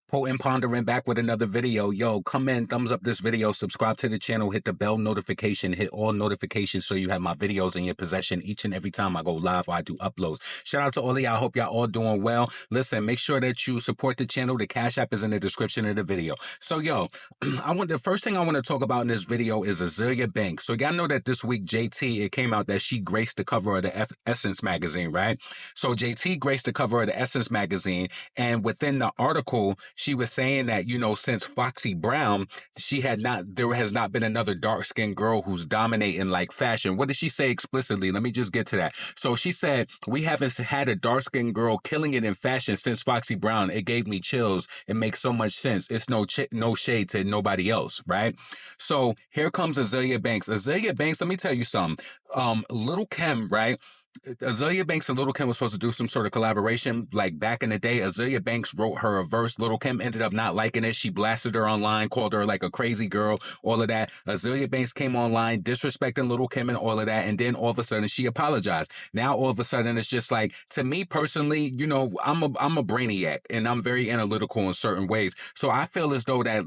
Potent Pondering back with another video. Yo, come in, thumbs up this video, subscribe to the channel, hit the bell notification, hit all notifications so you have my videos in your possession each and every time I go live or I do uploads. Shout out to all of y'all. I hope y'all all doing well. Listen, make sure that you support the channel. The Cash App is in the description of the video. So, yo, the first thing I want to talk about in this video is Azealia Banks. So, y'all know that this week, JT, it came out that she graced the cover of the Essence magazine, right? So, JT graced the cover of the Essence magazine, and within the article, she was saying that, you know, since Foxy Brown, there has not been another dark-skinned girl who's dominating like fashion. What did she say explicitly? Let me just get to that. So she said, we haven't had a dark-skinned girl killing it in fashion since Foxy Brown. It gave me chills. It makes so much sense. It's no shade to nobody else, right? So here comes Azealia Banks. Azealia Banks, let me tell you something. Little Kim, right? Azealia Banks and Little Kim was supposed to do some sort of collaboration like back in the day. Azealia Banks wrote her a verse. Little Kim ended up not liking it. She blasted her online, called her like a crazy girl, all of that. Azealia Banks came online disrespecting Little Kim and all of that, and then all of a sudden she apologized. Now all of a sudden it's just like, to me personally, you know, I'm a brainiac and I'm very analytical in certain ways. So I feel as though that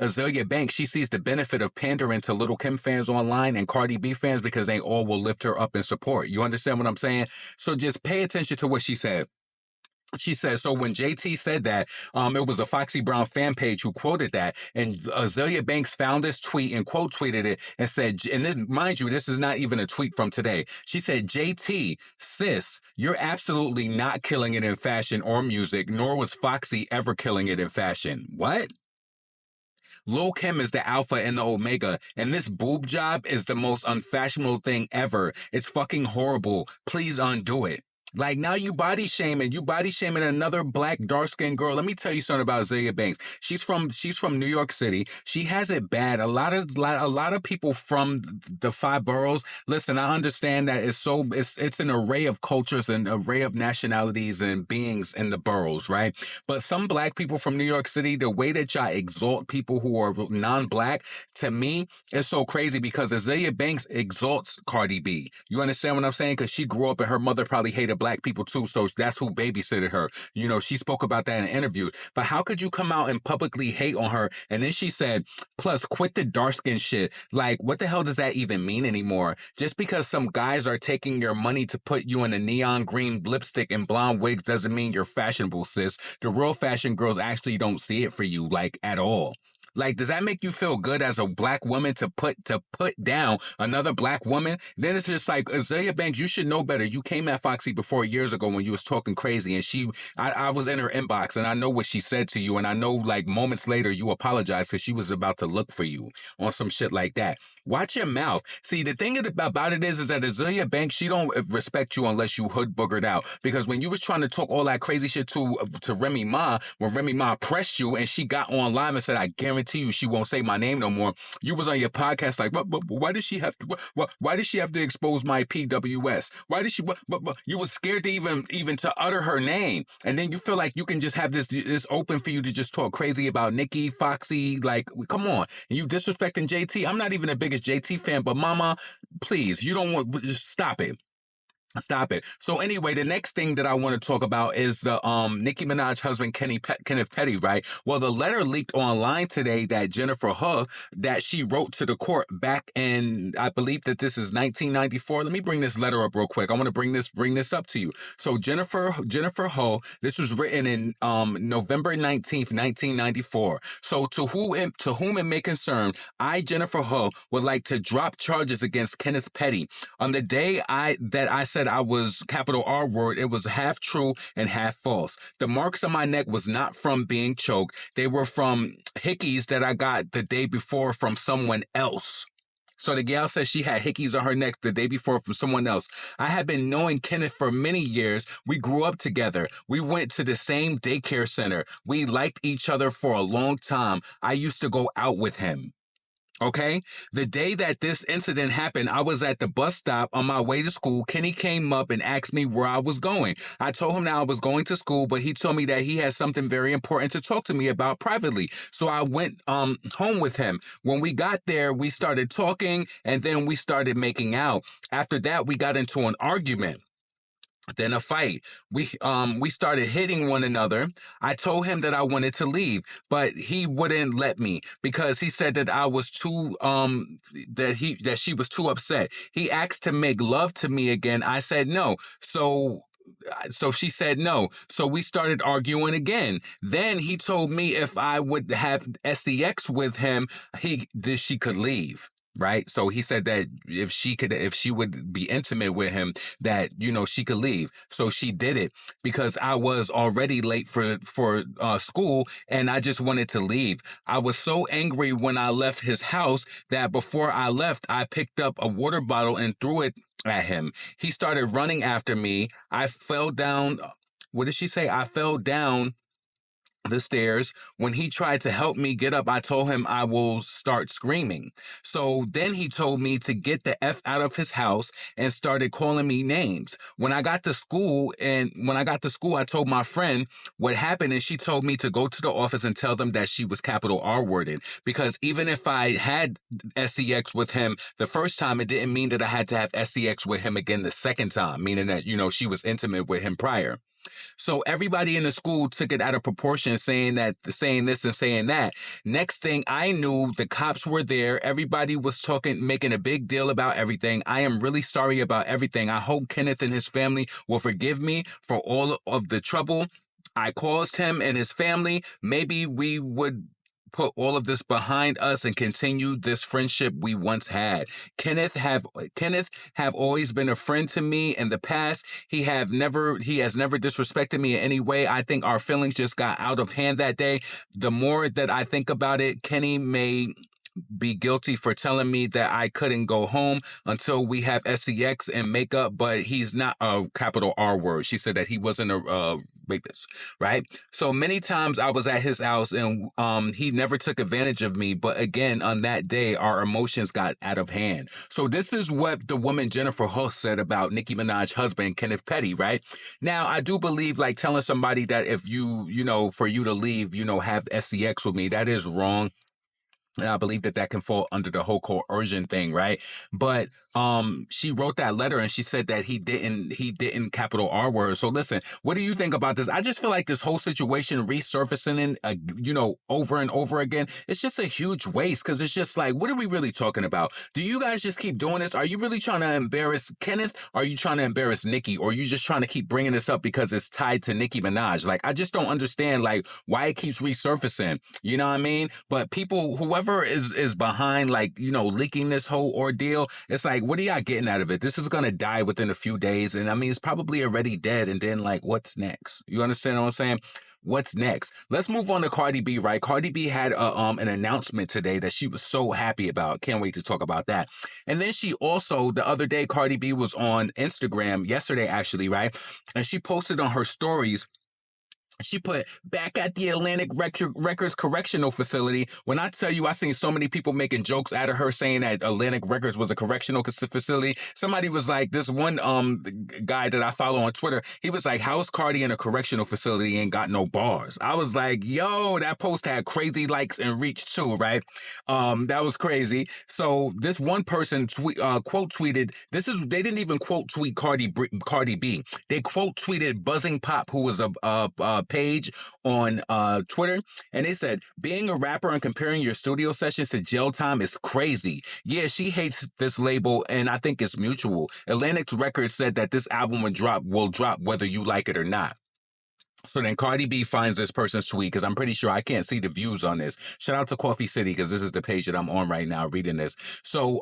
Azealia Banks, she sees the benefit of pandering to Little Kim fans online and Cardi B fans because they all will lift her up in support. You understand what I'm saying? So just pay attention to what she said. She said, so when JT said that, it was a Foxy Brown fan page who quoted that, and Azealia Banks found this tweet and quote tweeted it and said, and then, mind you, this is not even a tweet from today. She said, JT, sis, you're absolutely not killing it in fashion or music, nor was Foxy ever killing it in fashion. What? Lil Kim is the alpha and the omega, and this boob job is the most unfashionable thing ever. It's fucking horrible. Please undo it. Like, now you body shaming another black dark-skinned girl. Let me tell you something about Azealia Banks. She's from New York City. She has it bad. A lot of people from the five boroughs. Listen, I understand that it's an array of cultures and array of nationalities and beings in the boroughs, right? But some black people from New York City, the way that y'all exalt people who are non-black, to me, is so crazy because Azealia Banks exalts Cardi B. You understand what I'm saying? Because she grew up and her mother probably hated black people too, so that's who babysitted her. You know, she spoke about that in interviews. But how could you come out and publicly hate on her? And then she said, plus, quit the dark skin shit. Like, what the hell does that even mean anymore? Just because some guys are taking your money to put you in a neon green lipstick and blonde wigs doesn't mean you're fashionable, sis. The real fashion girls actually don't see it for you, like, at all. Like, does that make you feel good as a black woman to put down another black woman? Then it's just like, Azealia Banks, you should know better. You came at Foxy before years ago when you was talking crazy, and I was in her inbox, and I know what she said to you, and I know, like, moments later you apologized because she was about to look for you on some shit like that. Watch your mouth. See, the thing about it is that Azealia Banks, she don't respect you unless you hood boogered out. Because when you was trying to talk all that crazy shit to Remy Ma, when Remy Ma pressed you and she got on live and said, I guarantee you she won't say my name no more, you was on your podcast like, why did she have to expose my PWS? Why did she, you was scared to even to utter her name. And then you feel like you can just have this open for you to just talk crazy about Nicki, Foxy, like, come on. And you disrespecting JT. I'm not even the biggest JT fan, but mama, please, you don't want, just stop it. Stop it. So anyway, the next thing that I want to talk about is the Nicki Minaj husband Kenneth Petty, right? Well, the letter leaked online today that Jennifer Huh, that she wrote to the court back in, I believe that this is 1994. Let me bring this letter up real quick. I want to bring this up to you. So Jennifer Huh, this was written in November 19th, 1994. So to whom it may concern, I, Jennifer Huh, would like to drop charges against Kenneth Petty. On the day that I said I was capital R word, it was half true and half false. The marks on my neck was not from being choked. They were from hickeys that I got the day before from someone else. So the gal says she had hickeys on her neck the day before from someone else. I had been knowing Kenneth for many years. We grew up together. We went to the same daycare center. We liked each other for a long time. I used to go out with him. Okay, the day that this incident happened, I was at the bus stop on my way to school. Kenny came up and asked me where I was going. I told him that I was going to school, but he told me that he had something very important to talk to me about privately. So I went home with him. When we got there, we started talking and then we started making out. After that, we got into an argument. Then a fight. We started hitting one another. I told him that I wanted to leave, but he wouldn't let me because he said that I was too that she was too upset. He asked to make love to me again. I said no. So she said no. So we started arguing again. Then he told me if I would have sex with him, she could leave. Right. So he said that if she would be intimate with him, that, she could leave. So she did it because I was already late for school and I just wanted to leave. I was so angry when I left his house that before I left, I picked up a water bottle and threw it at him. He started running after me. I fell down. What did she say? I fell down the stairs. When he tried to help me get up, I told him I will start screaming. So then he told me to get the F out of his house and started calling me names. When I got to school, I told my friend what happened, and she told me to go to the office and tell them that she was capital R worded. Because even if I had sex with him the first time, it didn't mean that I had to have sex with him again the second time, meaning that, she was intimate with him prior. So everybody in the school took it out of proportion, saying this and saying that. Next thing I knew, the cops were there. Everybody was talking, making a big deal about everything. I am really sorry about everything. I hope Kenneth and his family will forgive me for all of the trouble I caused him and his family. Maybe we would put all of this behind us and continue this friendship we once had. Kenneth have always been a friend to me in the past. He has never disrespected me in any way. I think our feelings just got out of hand that day. The more that I think about it, Kenny may be guilty for telling me that I couldn't go home until we have sex and makeup, but he's not a capital R word. She said that he wasn't a rapist, right? So many times I was at his house and he never took advantage of me. But again, on that day, our emotions got out of hand. So this is what the woman Jennifer Huss said about Nicki Minaj's husband, Kenneth Petty, right? Now, I do believe like telling somebody that if for you to leave, have sex with me, that is wrong. And I believe that can fall under the whole coercion thing, right? But she wrote that letter and she said that he didn't capital R word. So listen, what do you think about this? I just feel like this whole situation resurfacing, over and over again. It's just a huge waste because it's just like, what are we really talking about? Do you guys just keep doing this? Are you really trying to embarrass Kenneth? Are you trying to embarrass Nicki? Or are you just trying to keep bringing this up because it's tied to Nicki Minaj? Like, I just don't understand like why it keeps resurfacing. You know what I mean? But people, whoever is behind like leaking this whole ordeal, it's like, what are y'all getting out of it? This is gonna die within a few days, and I mean it's probably already dead. And then like, what's next? You understand what I'm saying? What's next? Let's move on to Cardi B, right? Cardi B had an announcement today that she was so happy about. Can't wait to talk about that. And then she also, the other day, Cardi B was on Instagram, yesterday actually, right? And she posted on her stories. She put back at the Atlantic Records Correctional Facility. When I tell you, I seen so many people making jokes out of her saying that Atlantic Records was a correctional facility. Somebody was like, this one guy that I follow on Twitter, he was like, how is Cardi in a correctional facility and got no bars? I was like, yo, that post had crazy likes and reach too, right? That was crazy. So this one person quote tweeted, they didn't even quote tweet Cardi B. They quote tweeted Buzzing Pop, who was a page on Twitter, and they said, being a rapper and comparing your studio sessions to jail time is crazy. Yeah, she hates this label, and I think it's mutual. Atlantic Records said that this album will drop whether you like it or not. So then Cardi B finds this person's tweet, because I'm pretty sure I can't see the views on this. Shout out to Coffee City, because this is the page that I'm on right now reading this. So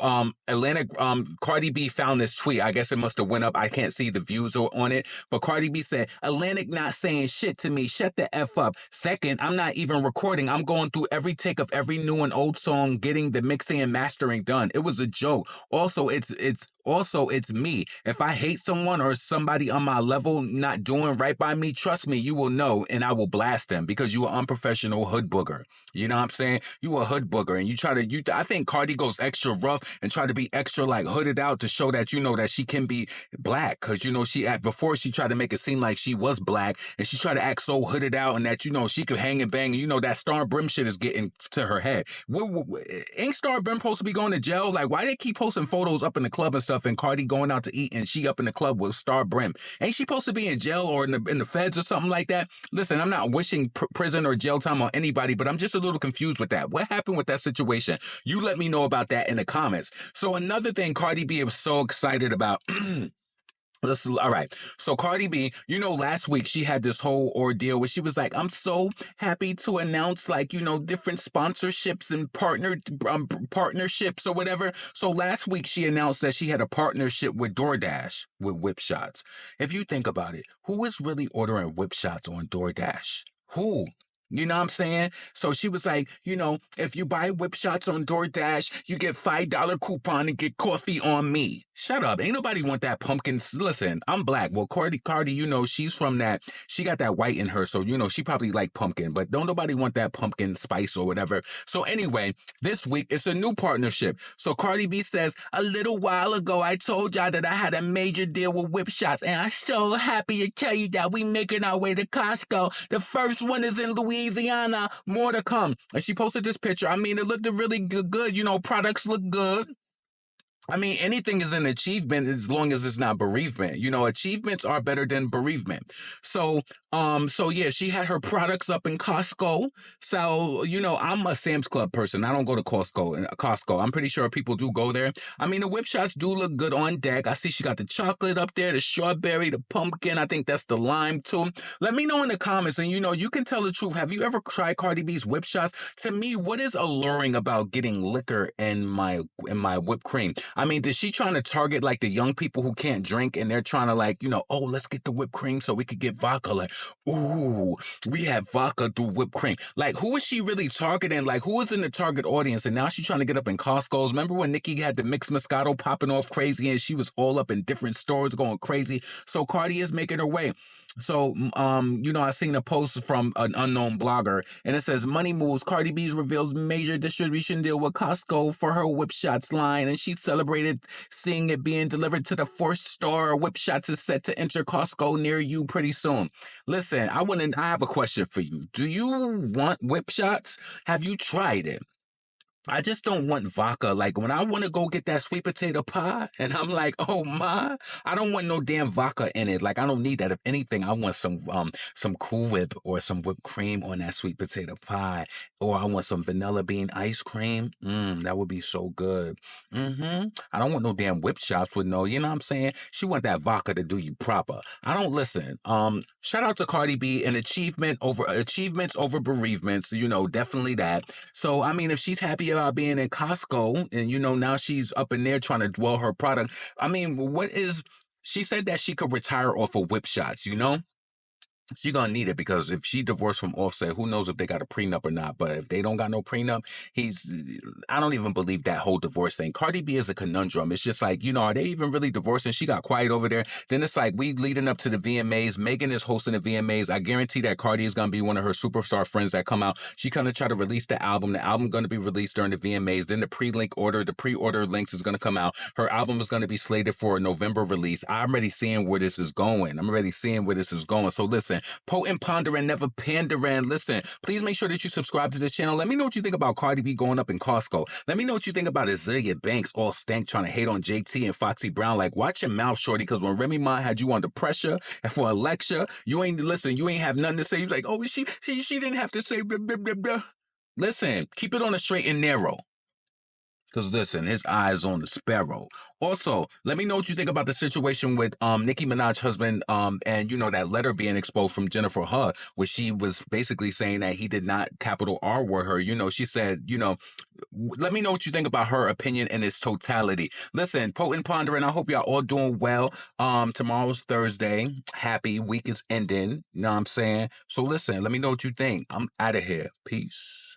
Cardi B found this tweet. I guess it must have went up. I can't see the views on it. But Cardi B said, Atlantic not saying shit to me. Shut the F up. Second, I'm not even recording. I'm going through every take of every new and old song, getting the mixing and mastering done. It was a joke. Also, it's me. If I hate someone or somebody on my level not doing right by me, trust me, you will know, and I will blast them because you are unprofessional hood booger. You know what I'm saying? You a hood booger, and you try to. I think Cardi goes extra rough and try to be extra like hooded out to show that that she can be black, because she before she tried to make it seem like she was black, and she tried to act so hooded out and that she could hang and bang. And that Star Brim shit is getting to her head. Ain't Star Brim supposed to be going to jail? Like, why they keep posting photos up in the club and stuff, and Cardi going out to eat and she up in the club with Star Brim? Ain't she supposed to be in jail or in the feds or something like that? Listen, I'm not wishing prison or jail time on anybody, but I'm just a little confused with that. What happened with that situation? You let me know about that in the comments. So another thing Cardi B was so excited about. All right. So Cardi B, last week she had this whole ordeal where she was like, I'm so happy to announce different sponsorships and partnerships or whatever. So last week she announced that she had a partnership with DoorDash with whip shots. If you think about it, who is really ordering whip shots on DoorDash? Who? You know what I'm saying? So she was like, if you buy whip shots on DoorDash, you get $5 coupon and get coffee on me. Shut up. Ain't nobody want that pumpkin. Listen, I'm black. Well, Cardi, she's from that. She got that white in her. So, she probably like pumpkin, but don't nobody want that pumpkin spice or whatever. So anyway, this week it's a new partnership. So Cardi B says, a little while ago, I told y'all that I had a major deal with whip shots, and I'm so happy to tell you that we making our way to Costco. The first one is in Louisiana. More to come. And she posted this picture. I mean, it looked really good. Products look good. I mean, anything is an achievement as long as it's not bereavement. Achievements are better than bereavement. So yeah, she had her products up in Costco. So, I'm a Sam's Club person. I don't go to Costco. I'm pretty sure people do go there. I mean, the whip shots do look good on deck. I see she got the chocolate up there, the strawberry, the pumpkin. I think that's the lime too. Let me know in the comments, and you can tell the truth. Have you ever tried Cardi B's whip shots? To me, what is alluring about getting liquor in my whipped cream? I mean, is she trying to target like the young people who can't drink, and they're trying to oh, let's get the whipped cream so we could get vodka. Like, ooh, we have vodka through whipped cream. Like, who is she really targeting? Like, who is in the target audience? And now she's trying to get up in Costco's. Remember when Nicki had the mixed Moscato popping off crazy, and she was all up in different stores going crazy? So Cardi is making her way. So, I seen a post from an unknown blogger, and it says, money moves. Cardi B reveals major distribution deal with Costco for her whip shots line, and she celebrated seeing it being delivered to the fourth store. Whip shots is set to enter Costco near you pretty soon. Listen, I have a question for you. Do you want whip shots? Have you tried it? I just don't want vodka. Like, when I want to go get that sweet potato pie, and I'm like, oh my, I don't want no damn vodka in it. Like, I don't need that. If anything, I want some Cool Whip or some whipped cream on that sweet potato pie, or I want some vanilla bean ice cream. That would be so good. I don't want no damn whip shots with no, you know what I'm saying? She want that vodka to do you proper. I don't listen. Shout out to Cardi B, and achievements over bereavements. Definitely that. So, I mean, if she's happy about being in Costco, and now she's up in there trying to dwell her product. I mean, she said that she could retire off of whip shots, She gonna need it, because if she divorced from Offset, who knows if they got a prenup or not. But if they don't got no prenup, I don't even believe that whole divorce thing. Cardi B is a conundrum. It's just like, are they even really divorcing? She got quiet over there. Then it's like, we leading up to the VMAs. Megan is hosting the VMAs. I guarantee that Cardi is gonna be one of her superstar friends that come out. She gonna try to release the album. The album gonna be released during the VMAs. Then the pre-order links is gonna come out. Her album is gonna be slated for a November release. I'm already seeing where this is going. So listen. Potent, pondering, never pandering. Listen, please make sure that you subscribe to this channel. Let me know what you think about Cardi B going up in Costco. Let me know what you think about Azealia Banks all stank trying to hate on JT and Foxy Brown. Like, watch your mouth, shorty, because when Remy Ma had you under pressure and for a lecture, you ain't have nothing to say. You was like, oh, she didn't have to say blah, blah, blah, blah. Listen, keep it on the straight and narrow. Because listen, his eyes on the sparrow. Also, let me know what you think about the situation with Nicki Minaj's husband, and that letter being exposed from Jennifer Hutt, where she was basically saying that he did not capital R word her. She said, let me know what you think about her opinion in its totality. Listen, Potent Pondering, I hope y'all all doing well. Tomorrow's Thursday. Happy week is ending. You know what I'm saying? So listen, let me know what you think. I'm out of here. Peace.